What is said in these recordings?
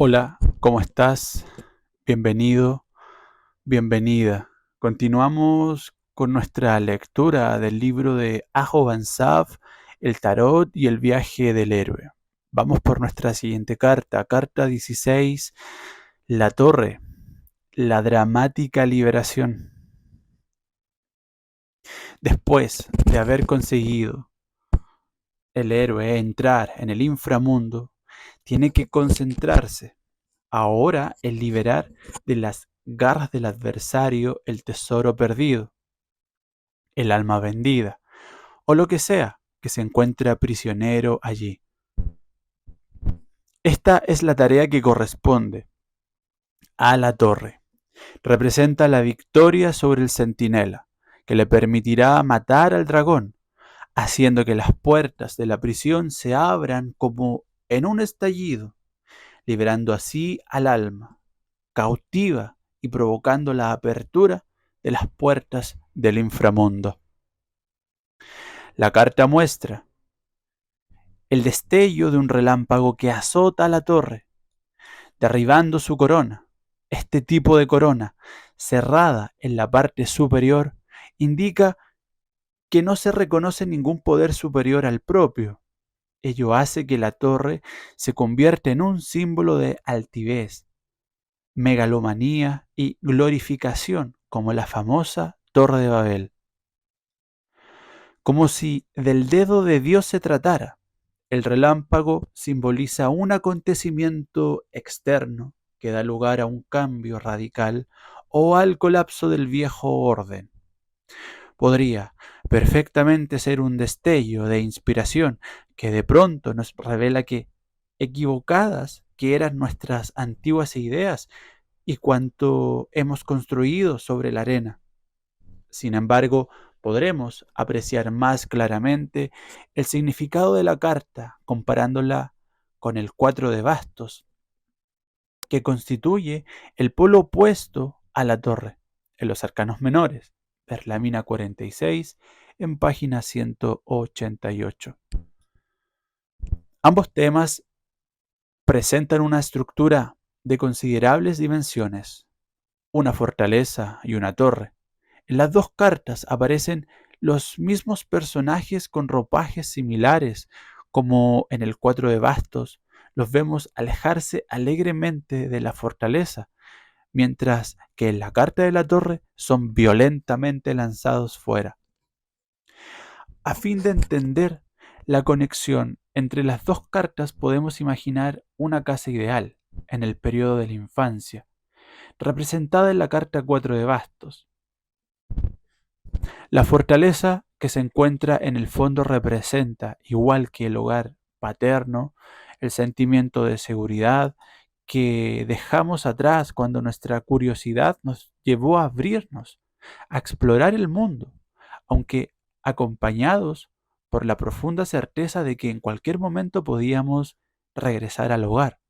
Hola, ¿cómo estás? Bienvenido, bienvenida. Continuamos con nuestra lectura del libro de Ajo Van Saf, El Tarot y el viaje del héroe. Vamos por nuestra siguiente carta, carta 16, La Torre, la dramática liberación. Después de haber conseguido el héroe entrar en el inframundo, tiene que concentrarse ahora el liberar de las garras del adversario el tesoro perdido, el alma vendida, o lo que sea que se encuentra prisionero allí. Esta es la tarea que corresponde a la torre. Representa la victoria sobre el centinela, que le permitirá matar al dragón, haciendo que las puertas de la prisión se abran como en un estallido, liberando así al alma cautiva y provocando la apertura de las puertas del inframundo. La carta muestra el destello de un relámpago que azota la torre, derribando su corona. Este tipo de corona, cerrada en la parte superior, indica que no se reconoce ningún poder superior al propio. Ello hace que la torre se convierta en un símbolo de altivez, megalomanía y glorificación, como la famosa Torre de Babel. Como si del dedo de Dios se tratara, el relámpago simboliza un acontecimiento externo que da lugar a un cambio radical o al colapso del viejo orden. Podría perfectamente ser un destello de inspiración que de pronto nos revela que equivocadas que eran nuestras antiguas ideas y cuanto hemos construido sobre la arena. Sin embargo, podremos apreciar más claramente el significado de la carta comparándola con el 4 de bastos, que constituye el polo opuesto a la torre en los arcanos menores. Ver la mina 46 en página 188. Ambos temas presentan una estructura de considerables dimensiones, una fortaleza y una torre. En las dos cartas aparecen los mismos personajes con ropajes similares, como en el 4 de bastos, los vemos alejarse alegremente de la fortaleza, mientras que en la carta de la torre son violentamente lanzados fuera. A fin de entender la conexión entre las dos cartas podemos imaginar una casa ideal en el periodo de la infancia, representada en la carta 4 de bastos. La fortaleza que se encuentra en el fondo representa, igual que el hogar paterno, el sentimiento de seguridad que dejamos atrás cuando nuestra curiosidad nos llevó a abrirnos, a explorar el mundo, aunque acompañados por la profunda certeza de que en cualquier momento podíamos regresar al hogar,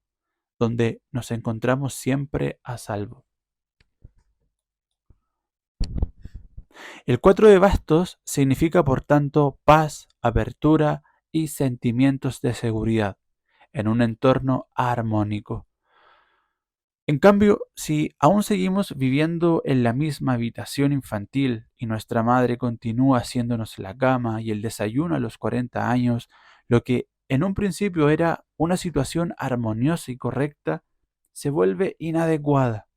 donde nos encontramos siempre a salvo. El 4 de bastos significa, por tanto, paz, apertura y sentimientos de seguridad en un entorno armónico. En cambio, si aún seguimos viviendo en la misma habitación infantil y nuestra madre continúa haciéndonos la cama y el desayuno a los 40 años, lo que en un principio era una situación armoniosa y correcta, se vuelve inadecuada,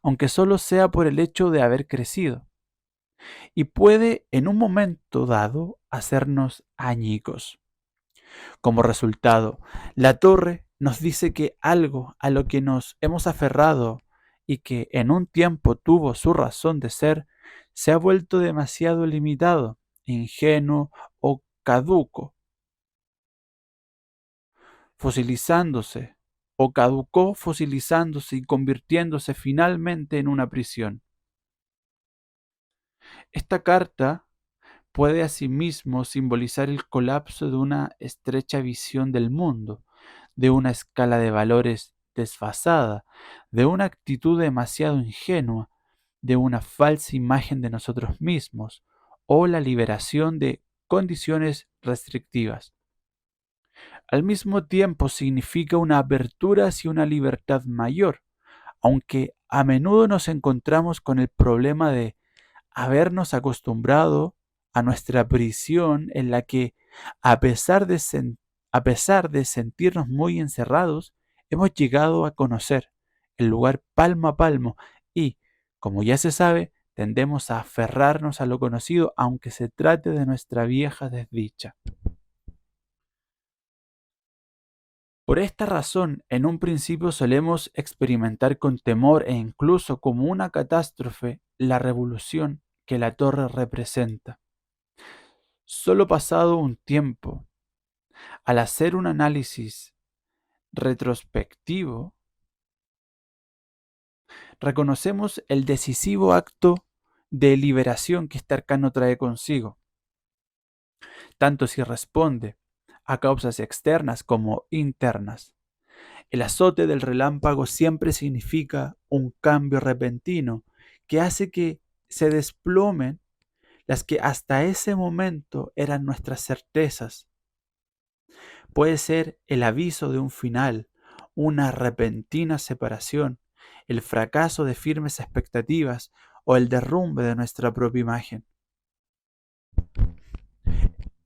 aunque solo sea por el hecho de haber crecido, y puede en un momento dado hacernos añicos. Como resultado, la torre nos dice que algo a lo que nos hemos aferrado y que en un tiempo tuvo su razón de ser, se ha vuelto demasiado limitado, ingenuo o caduco, fosilizándose o caducó fosilizándose y convirtiéndose finalmente en una prisión. Esta carta puede asimismo simbolizar el colapso de una estrecha visión del mundo, de una escala de valores desfasada, de una actitud demasiado ingenua, de una falsa imagen de nosotros mismos, o la liberación de condiciones restrictivas. Al mismo tiempo significa una apertura hacia una libertad mayor, aunque a menudo nos encontramos con el problema de habernos acostumbrado a nuestra prisión en la que, a pesar de, a pesar de sentirnos muy encerrados, hemos llegado a conocer el lugar palmo a palmo y, como ya se sabe, tendemos a aferrarnos a lo conocido aunque se trate de nuestra vieja desdicha. Por esta razón, en un principio solemos experimentar con temor e incluso como una catástrofe la revolución que la torre representa. Solo pasado un tiempo, al hacer un análisis retrospectivo, reconocemos el decisivo acto de liberación que este arcano trae consigo, tanto si responde a causas externas como internas. El azote del relámpago siempre significa un cambio repentino que hace que se desplomen las que hasta ese momento eran nuestras certezas. Puede ser el aviso de un final, una repentina separación, el fracaso de firmes expectativas o el derrumbe de nuestra propia imagen.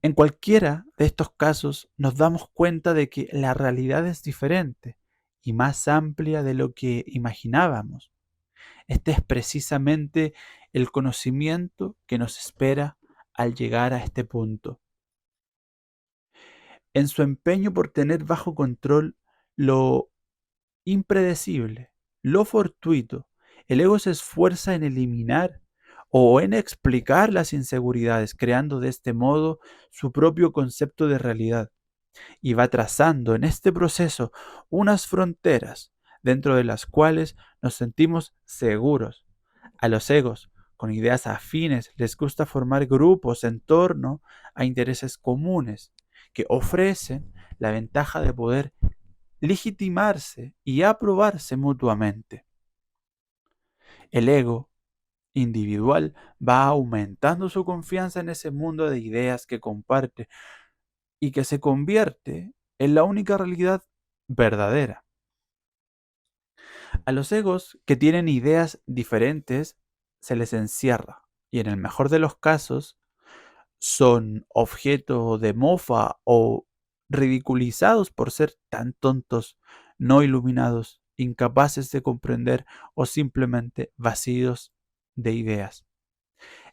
En cualquiera de estos casos nos damos cuenta de que la realidad es diferente y más amplia de lo que imaginábamos. Este es precisamente el conocimiento que nos espera al llegar a este punto. En su empeño por tener bajo control lo impredecible, lo fortuito, el ego se esfuerza en eliminar o en explicar las inseguridades, creando de este modo su propio concepto de realidad y va trazando en este proceso unas fronteras dentro de las cuales nos sentimos seguros. A los egos con ideas afines les gusta formar grupos en torno a intereses comunes que ofrecen la ventaja de poder legitimarse y aprobarse mutuamente. El ego individual va aumentando su confianza en ese mundo de ideas que comparte y que se convierte en la única realidad verdadera. A los egos que tienen ideas diferentes se les encierra y en el mejor de los casos son objeto de mofa o ridiculizados por ser tan tontos, no iluminados, incapaces de comprender o simplemente vacíos de ideas.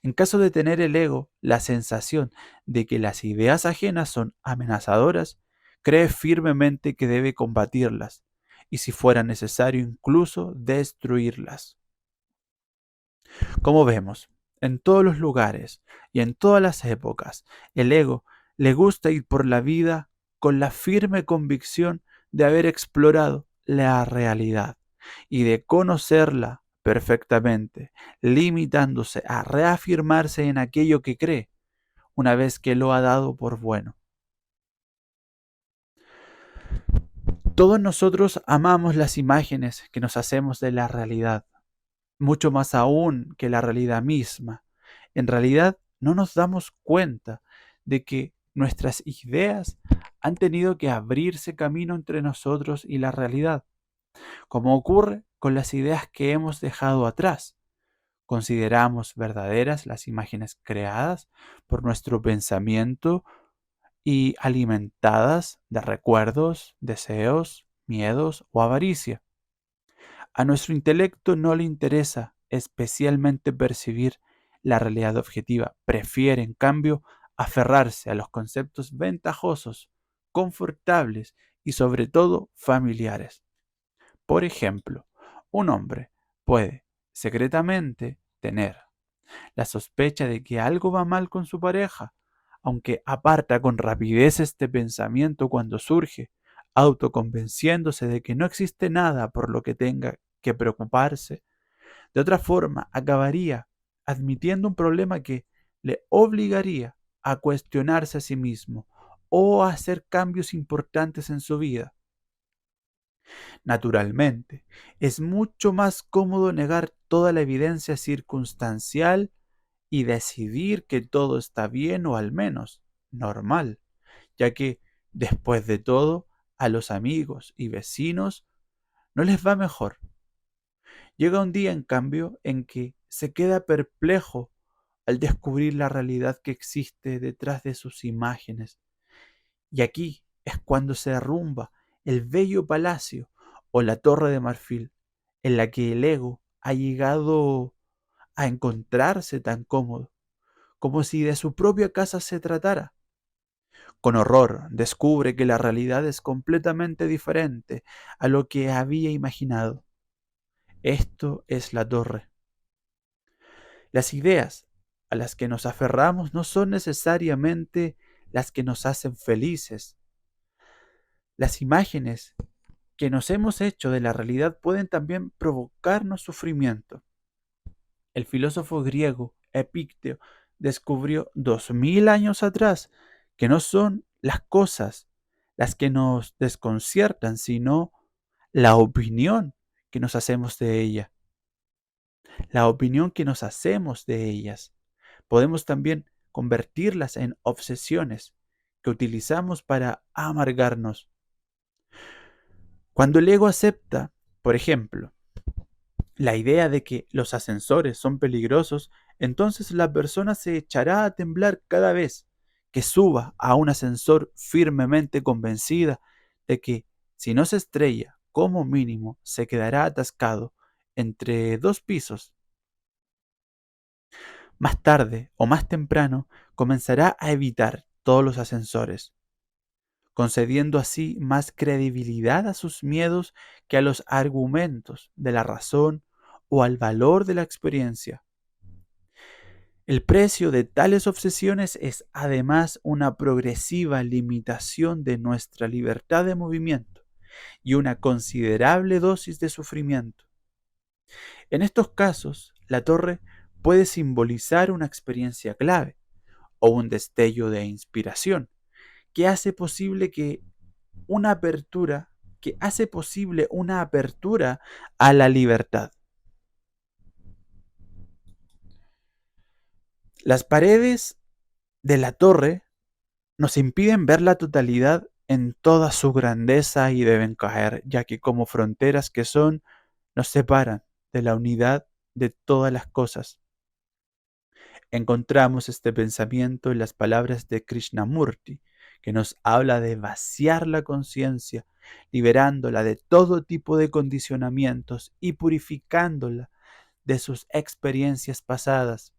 En caso de tener el ego la sensación de que las ideas ajenas son amenazadoras, cree firmemente que debe combatirlas y si fuera necesario incluso destruirlas. Como vemos, en todos los lugares y en todas las épocas, el ego le gusta ir por la vida con la firme convicción de haber explorado la realidad y de conocerla perfectamente, limitándose a reafirmarse en aquello que cree una vez que lo ha dado por bueno. Todos nosotros amamos las imágenes que nos hacemos de la realidad, mucho más aún que la realidad misma. En realidad no nos damos cuenta de que nuestras ideas han tenido que abrirse camino entre nosotros y la realidad, como ocurre con las ideas que hemos dejado atrás. Consideramos verdaderas las imágenes creadas por nuestro pensamiento y alimentadas de recuerdos, deseos, miedos o avaricia. A nuestro intelecto no le interesa especialmente percibir la realidad objetiva, prefiere en cambio aferrarse a los conceptos ventajosos, confortables y sobre todo familiares. Por ejemplo, un hombre puede secretamente tener la sospecha de que algo va mal con su pareja, aunque aparta con rapidez este pensamiento cuando surge, autoconvenciéndose de que no existe nada por lo que tenga que preocuparse. De otra forma, acabaría admitiendo un problema que le obligaría a cuestionarse a sí mismo o a hacer cambios importantes en su vida. Naturalmente, es mucho más cómodo negar toda la evidencia circunstancial y decidir que todo está bien o al menos normal, ya que Después de todo, a los amigos y vecinos no les va mejor. Llega un día, en cambio, en que se queda perplejo al descubrir la realidad que existe detrás de sus imágenes. Y aquí es cuando se derrumba el bello palacio o la torre de marfil en la que el ego ha llegado a encontrarse tan cómodo, como si de su propia casa se tratara. Con horror descubre que la realidad es completamente diferente a lo que había imaginado. Esto es la torre. Las ideas a las que nos aferramos no son necesariamente las que nos hacen felices. Las imágenes que nos hemos hecho de la realidad pueden también provocarnos sufrimiento. El filósofo griego Epicteo descubrió 2000 años atrás que no son las cosas las que nos desconciertan, sino la opinión que nos hacemos de ella, la opinión que nos hacemos de ellas. Podemos también convertirlas en obsesiones que utilizamos para amargarnos. Cuando el ego acepta, por ejemplo, la idea de que los ascensores son peligrosos, entonces la persona se echará a temblar cada vez que suba a un ascensor, firmemente convencida de que si no se estrella, como mínimo se quedará atascado entre dos pisos. Más tarde o más temprano comenzará a evitar todos los ascensores, concediendo así más credibilidad a sus miedos que a los argumentos de la razón o al valor de la experiencia. El precio de tales obsesiones es además una progresiva limitación de nuestra libertad de movimiento y una considerable dosis de sufrimiento. En estos casos, la torre puede simbolizar una experiencia clave o un destello de inspiración que hace posible una apertura, que hace posible una apertura a la libertad. Las paredes de la torre nos impiden ver la totalidad en toda su grandeza y deben caer, ya que como fronteras que son, nos separan de la unidad de todas las cosas. Encontramos este pensamiento en las palabras de Krishnamurti, que nos habla de vaciar la conciencia, liberándola de todo tipo de condicionamientos y purificándola de sus experiencias pasadas.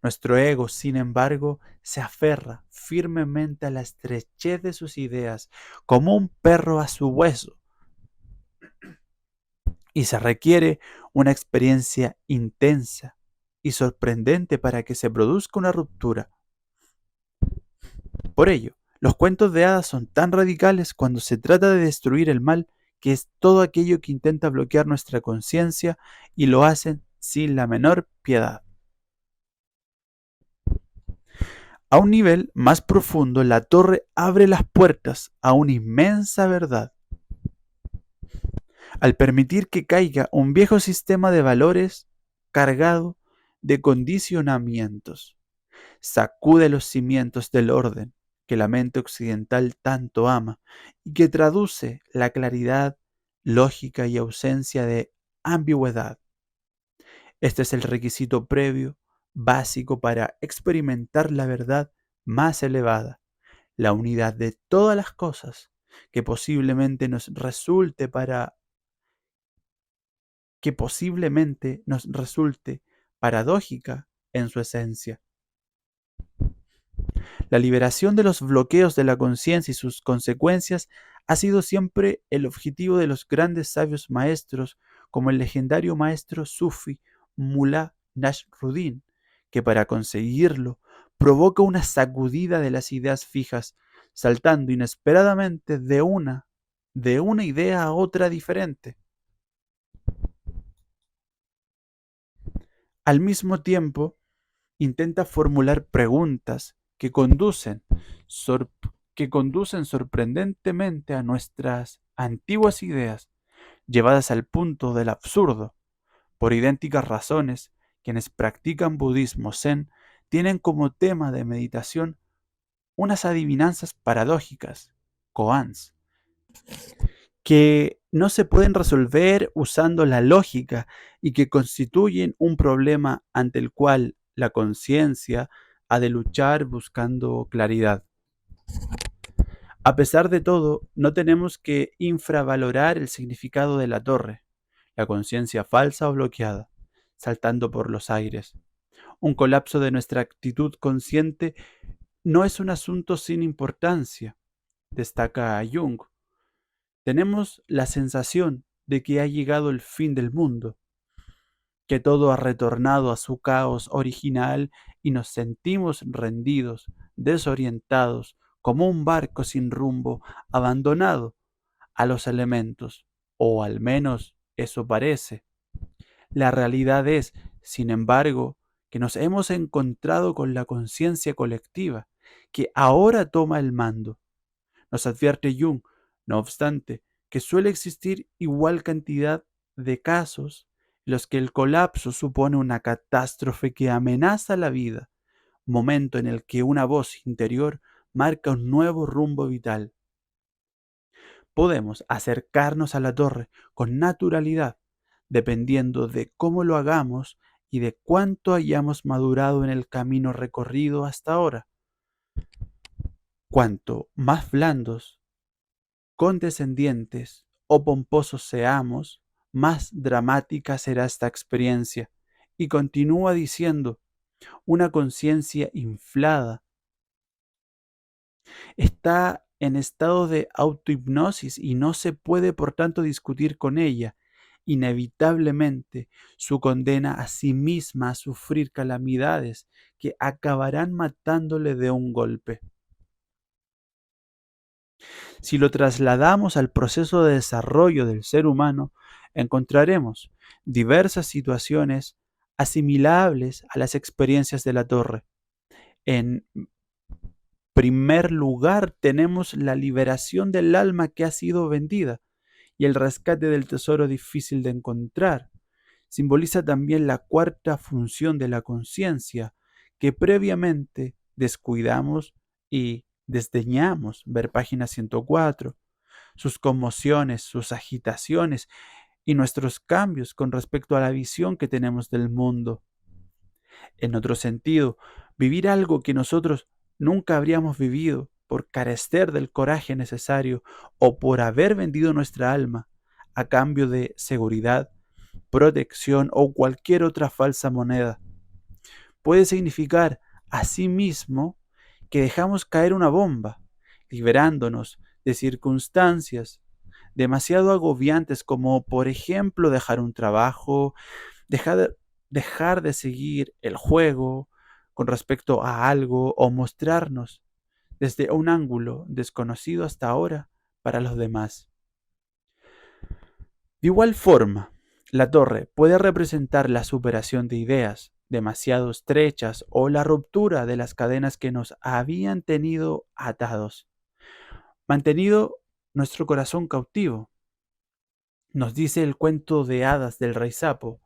Nuestro ego, sin embargo, se aferra firmemente a la estrechez de sus ideas, como un perro a su hueso, y se requiere una experiencia intensa y sorprendente para que se produzca una ruptura. Por ello, los cuentos de hadas son tan radicales cuando se trata de destruir el mal, que es todo aquello que intenta bloquear nuestra conciencia, y lo hacen sin la menor piedad. A un nivel más profundo, la torre abre las puertas a una inmensa verdad, al permitir que caiga un viejo sistema de valores cargado de condicionamientos. Sacude los cimientos del orden que la mente occidental tanto ama y que traduce la claridad, lógica y ausencia de ambigüedad. Este es el requisito previo, básico para experimentar la verdad más elevada, la unidad de todas las cosas que posiblemente nos resulte paradójica en su esencia. La liberación de los bloqueos de la conciencia y sus consecuencias ha sido siempre el objetivo de los grandes sabios maestros, como el legendario maestro sufi Mullah Nasruddin, que para conseguirlo provoca una sacudida de las ideas fijas, saltando inesperadamente de una idea a otra diferente. Al mismo tiempo, intenta formular preguntas sor- que conducen sorprendentemente a nuestras antiguas ideas, llevadas al punto del absurdo. Por idénticas razones, quienes practican budismo zen tienen como tema de meditación unas adivinanzas paradójicas, koans, que no se pueden resolver usando la lógica y que constituyen un problema ante el cual la conciencia ha de luchar buscando claridad. A pesar de todo, no tenemos que infravalorar el significado de la torre, la conciencia falsa o bloqueada, saltando por los aires. Un colapso de nuestra actitud consciente no es un asunto sin importancia, destaca Jung. Tenemos la sensación de que ha llegado el fin del mundo, que todo ha retornado a su caos original y nos sentimos rendidos, desorientados, como un barco sin rumbo, abandonado a los elementos, o al menos eso parece. La realidad es, sin embargo, que nos hemos encontrado con la conciencia colectiva, que ahora toma el mando. Nos advierte Jung, no obstante, que suele existir igual cantidad de casos en los que el colapso supone una catástrofe que amenaza la vida, momento en el que una voz interior marca un nuevo rumbo vital. Podemos acercarnos a la torre con naturalidad, dependiendo de cómo lo hagamos y de cuánto hayamos madurado en el camino recorrido hasta ahora. Cuanto más blandos, condescendientes o pomposos seamos, más dramática será esta experiencia. Y continúa diciendo, una conciencia inflada está en estado de autohipnosis y no se puede por tanto discutir con ella. Inevitablemente su condena a sí misma a sufrir calamidades que acabarán matándole de un golpe. Si lo trasladamos al proceso de desarrollo del ser humano, encontraremos diversas situaciones asimilables a las experiencias de la torre. En primer lugar, tenemos la liberación del alma que ha sido vendida y el rescate del tesoro difícil de encontrar. Simboliza también la cuarta función de la conciencia, que previamente descuidamos y desdeñamos. Ver página 104. Sus conmociones, sus agitaciones y nuestros cambios con respecto a la visión que tenemos del mundo. En otro sentido, vivir algo que nosotros nunca habríamos vivido por carecer del coraje necesario o por haber vendido nuestra alma a cambio de seguridad, protección o cualquier otra falsa moneda. Puede significar asimismo que dejamos caer una bomba, liberándonos de circunstancias demasiado agobiantes como por ejemplo dejar un trabajo, dejar, dejar de seguir el juego con respecto a algo o mostrarnos desde un ángulo desconocido hasta ahora para los demás. De igual forma, la torre puede representar la superación de ideas demasiado estrechas o la ruptura de las cadenas que nos habían tenido atados, mantenido nuestro corazón cautivo. Nos dice el cuento de hadas del rey Sapo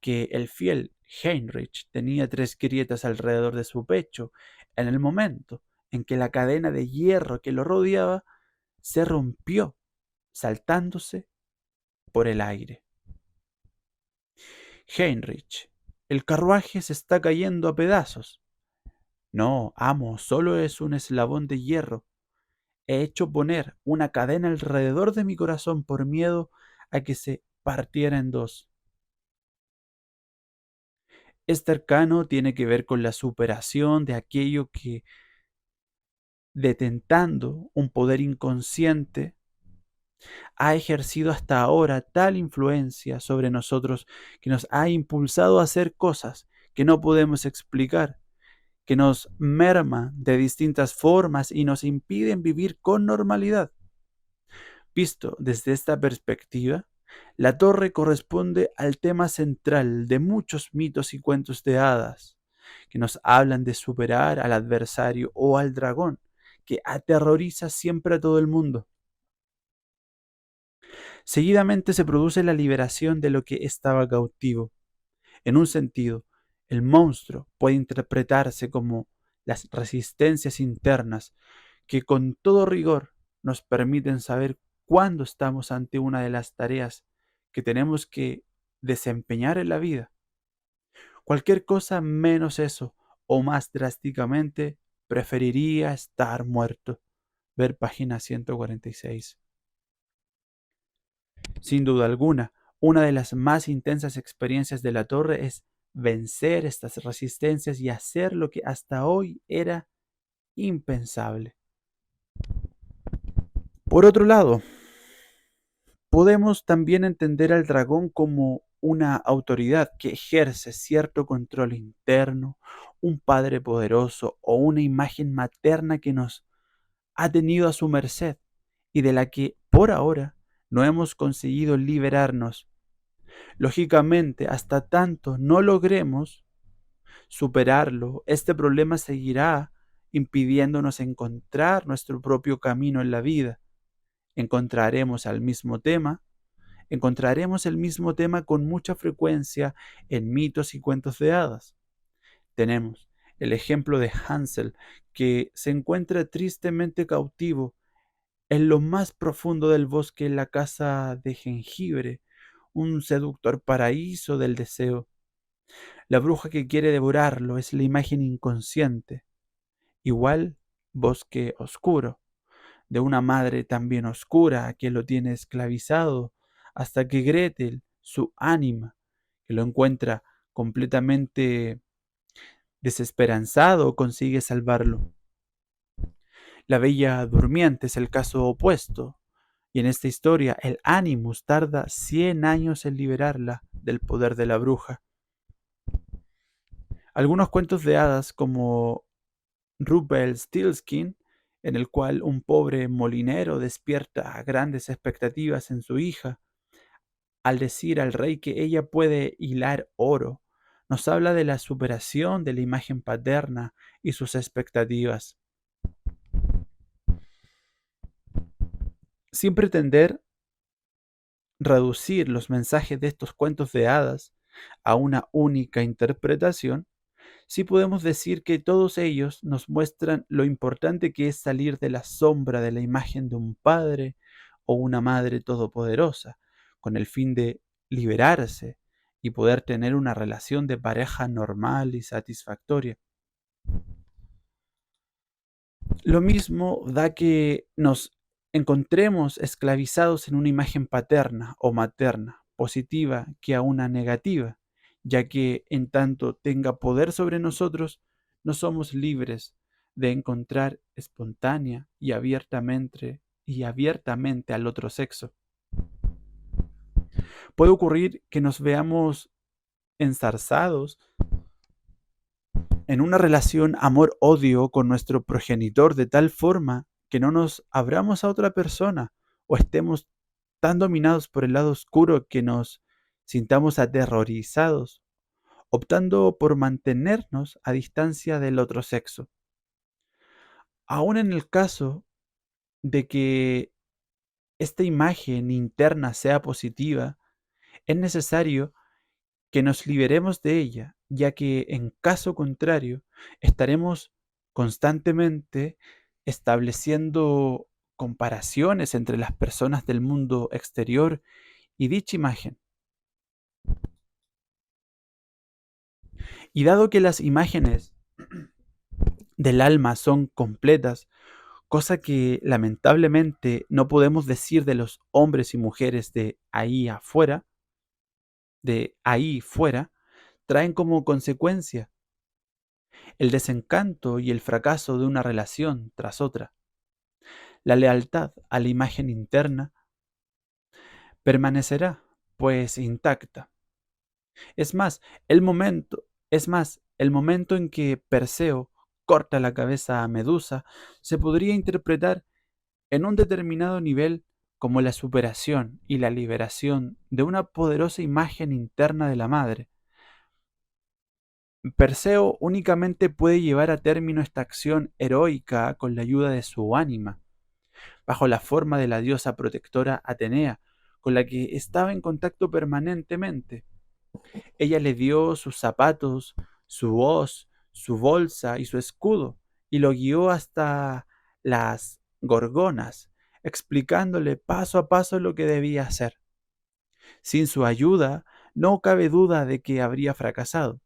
que el fiel Heinrich tenía 3 grietas alrededor de su pecho en el momento en que la cadena de hierro que lo rodeaba se rompió, saltándose por el aire. Heinrich, el carruaje se está cayendo a pedazos. No, amo, solo es un eslabón de hierro. He hecho poner una cadena alrededor de mi corazón por miedo a que se partiera en dos. Este arcano tiene que ver con la superación de aquello que, detentando un poder inconsciente, ha ejercido hasta ahora tal influencia sobre nosotros que nos ha impulsado a hacer cosas que no podemos explicar, que nos merma de distintas formas y nos impiden vivir con normalidad. Visto desde esta perspectiva, la torre corresponde al tema central de muchos mitos y cuentos de hadas, que nos hablan de superar al adversario o al dragón, que aterroriza siempre a todo el mundo. Seguidamente se produce la liberación de lo que estaba cautivo. En un sentido, el monstruo puede interpretarse como las resistencias internas que con todo rigor nos permiten saber cuándo estamos ante una de las tareas que tenemos que desempeñar en la vida. Cualquier cosa menos eso, o más drásticamente, preferiría estar muerto. Ver página 146. Sin duda alguna, una de las más intensas experiencias de la torre es vencer estas resistencias y hacer lo que hasta hoy era impensable. Por otro lado, podemos también entender al dragón como una autoridad que ejerce cierto control interno, un padre poderoso o una imagen materna que nos ha tenido a su merced y de la que por ahora no hemos conseguido liberarnos. Lógicamente, hasta tanto no logremos superarlo, este problema seguirá impidiéndonos encontrar nuestro propio camino en la vida. Encontraremos al mismo tema Encontraremos el mismo tema con mucha frecuencia en mitos y cuentos de hadas. Tenemos el ejemplo de Hansel, que se encuentra tristemente cautivo en lo más profundo del bosque en la casa de jengibre, un seductor paraíso del deseo. La bruja que quiere devorarlo es la imagen inconsciente, igual bosque oscuro, de una madre también oscura que lo tiene esclavizado, hasta que Gretel, su ánima, que lo encuentra completamente desesperanzado, consigue salvarlo. La Bella Durmiente es el caso opuesto, y en esta historia el Animus tarda 100 años en liberarla del poder de la bruja. Algunos cuentos de hadas como Rumpelstiltskin, en el cual un pobre molinero despierta grandes expectativas en su hija, al decir al rey que ella puede hilar oro, nos habla de la superación de la imagen paterna y sus expectativas, sin pretender reducir los mensajes de estos cuentos de hadas a una única interpretación. Sí podemos decir que todos ellos nos muestran lo importante que es salir de la sombra de la imagen de un padre o una madre todopoderosa, con el fin de liberarse y poder tener una relación de pareja normal y satisfactoria. Lo mismo da que nos encontremos esclavizados en una imagen paterna o materna, positiva que a una negativa, ya que en tanto tenga poder sobre nosotros, no somos libres de encontrar espontánea y abiertamente al otro sexo. Puede ocurrir que nos veamos enzarzados en una relación amor-odio con nuestro progenitor de tal forma que no nos abramos a otra persona o estemos tan dominados por el lado oscuro que nos sintamos aterrorizados, optando por mantenernos a distancia del otro sexo. Aún en el caso de que esta imagen interna sea positiva, es necesario que nos liberemos de ella, ya que en caso contrario estaremos constantemente estableciendo comparaciones entre las personas del mundo exterior y dicha imagen. Y dado que las imágenes del alma son completas, cosa que lamentablemente no podemos decir de los hombres y mujeres de ahí fuera, traen como consecuencia el desencanto y el fracaso de una relación tras otra. La lealtad a la imagen interna permanecerá, pues, intacta. Es más, el momento en que Perseo corta la cabeza a Medusa se podría interpretar en un determinado nivel como la superación y la liberación de una poderosa imagen interna de la madre. Perseo únicamente puede llevar a término esta acción heroica con la ayuda de su ánima, bajo la forma de la diosa protectora Atenea, con la que estaba en contacto permanentemente. Ella le dio sus zapatos, su hoz, su bolsa y su escudo, y lo guió hasta las Gorgonas, explicándole paso a paso lo que debía hacer. Sin su ayuda, no cabe duda de que habría fracasado.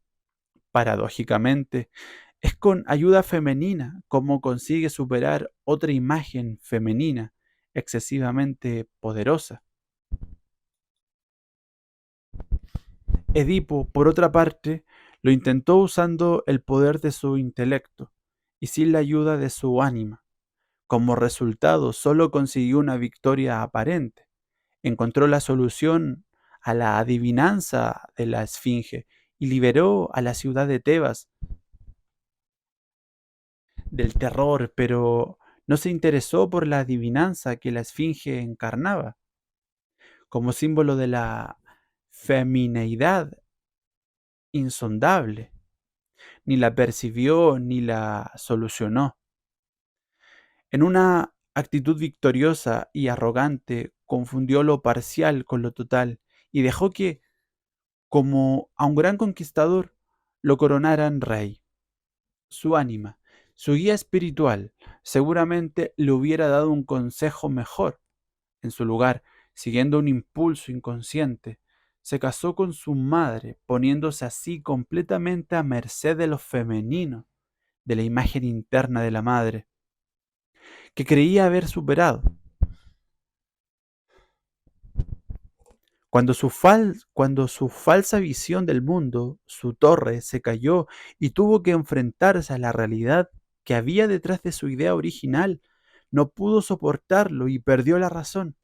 Paradójicamente, es con ayuda femenina como consigue superar otra imagen femenina excesivamente poderosa. Edipo, por otra parte, lo intentó usando el poder de su intelecto y sin la ayuda de su ánima. Como resultado, solo consiguió una victoria aparente. Encontró la solución a la adivinanza de la Esfinge y liberó a la ciudad de Tebas del terror, pero no se interesó por la adivinanza que la Esfinge encarnaba. Como símbolo de la femineidad insondable. Ni la percibió ni la solucionó. En una actitud victoriosa y arrogante, confundió lo parcial con lo total y dejó que, como a un gran conquistador, lo coronaran rey. Su ánima, su guía espiritual, seguramente le hubiera dado un consejo mejor. En su lugar, siguiendo un impulso inconsciente, se casó con su madre, poniéndose así completamente a merced de lo femenino, de la imagen interna de la madre, que creía haber superado. Cuando su falsa visión del mundo, su torre, se cayó y tuvo que enfrentarse a la realidad que había detrás de su idea original, no pudo soportarlo y perdió la razón.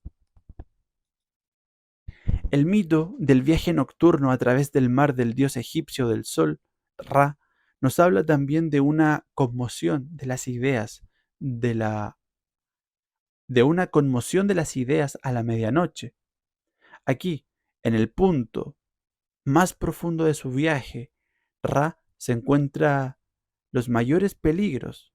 El mito del viaje nocturno a través del mar del dios egipcio del sol, Ra, nos habla también de una conmoción de las ideas, de una conmoción de las ideas a la medianoche. Aquí, en el punto más profundo de su viaje, Ra se encuentra los mayores peligros.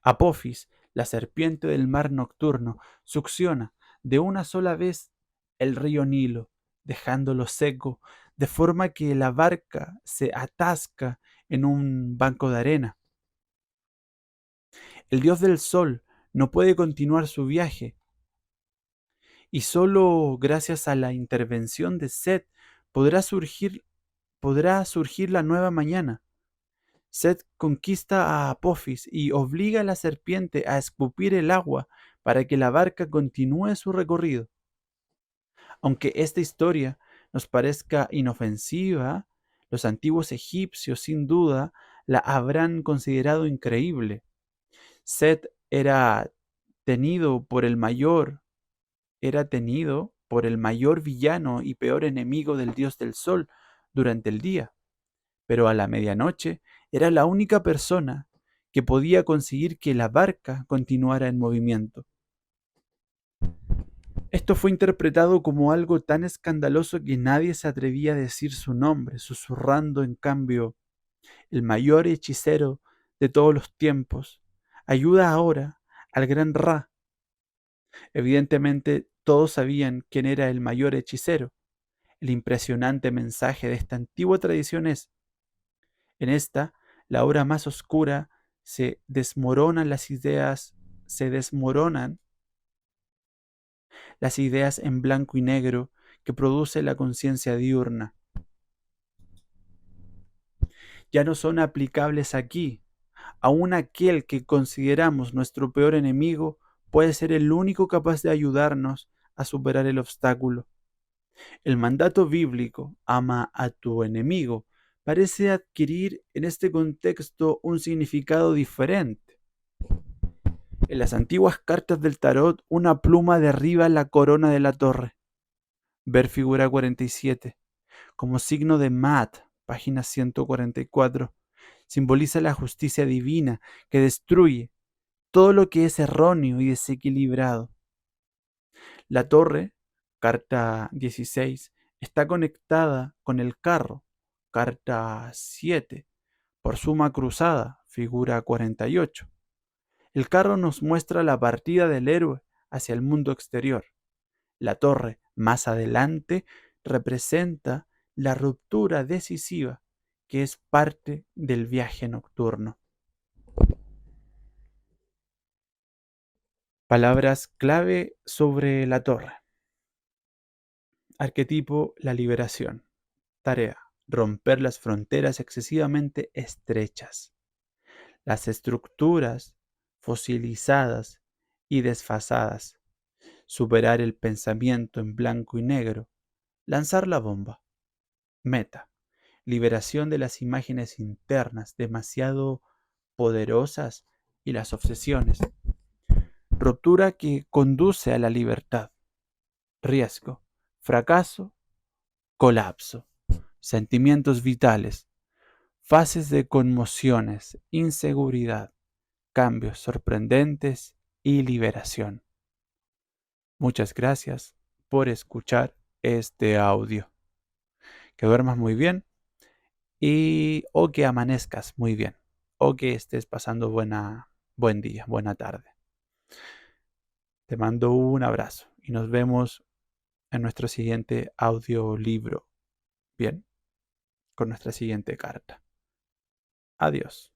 Apophis, la serpiente del mar nocturno, succiona de una sola vez el río Nilo, dejándolo seco, de forma que la barca se atasca en un banco de arena. El dios del sol no puede continuar su viaje, y solo gracias a la intervención de Set podrá surgir, podrá surgir la nueva mañana. Set conquista a Apophis y obliga a la serpiente a escupir el agua para que la barca continúe su recorrido. Aunque esta historia nos parezca inofensiva, los antiguos egipcios sin duda la habrán considerado increíble. Set tenido por el mayor, era tenido por el mayor villano y peor enemigo del dios del sol durante el día, pero a la medianoche era la única persona que podía conseguir que la barca continuara en movimiento. Esto fue interpretado como algo tan escandaloso que nadie se atrevía a decir su nombre, susurrando en cambio, el mayor hechicero de todos los tiempos, ayuda ahora al gran Ra. Evidentemente todos sabían quién era el mayor hechicero. El impresionante mensaje de esta antigua tradición es, en esta, la hora más oscura, se desmoronan las ideas, se desmoronan las ideas en blanco y negro que produce la conciencia diurna. Ya no son aplicables aquí. Aún aquel que consideramos nuestro peor enemigo puede ser el único capaz de ayudarnos a superar el obstáculo. El mandato bíblico, ama a tu enemigo, parece adquirir en este contexto un significado diferente. En las antiguas cartas del tarot, una pluma derriba la corona de la torre. Ver figura 47. Como signo de Mat, página 144. Simboliza la justicia divina que destruye todo lo que es erróneo y desequilibrado. La torre, carta 16, está conectada con el carro, carta 7, por suma cruzada, figura 48. El carro nos muestra la partida del héroe hacia el mundo exterior. La torre, más adelante, representa la ruptura decisiva que es parte del viaje nocturno. Palabras clave sobre la torre. Arquetipo: la liberación. Tarea: romper las fronteras excesivamente estrechas. Las estructuras fosilizadas y desfasadas. Superar el pensamiento en blanco y negro. Lanzar la bomba. Meta: liberación de las imágenes internas demasiado poderosas y las obsesiones. Ruptura que conduce a la libertad. Riesgo: fracaso, colapso. Sentimientos vitales: fases de conmociones, inseguridad, cambios sorprendentes y liberación. Muchas gracias por escuchar este audio. Que duermas muy bien y o que amanezcas muy bien o que estés pasando buen día, buena tarde. Te mando un abrazo y nos vemos en nuestro siguiente audiolibro. Bien, con nuestra siguiente carta. Adiós.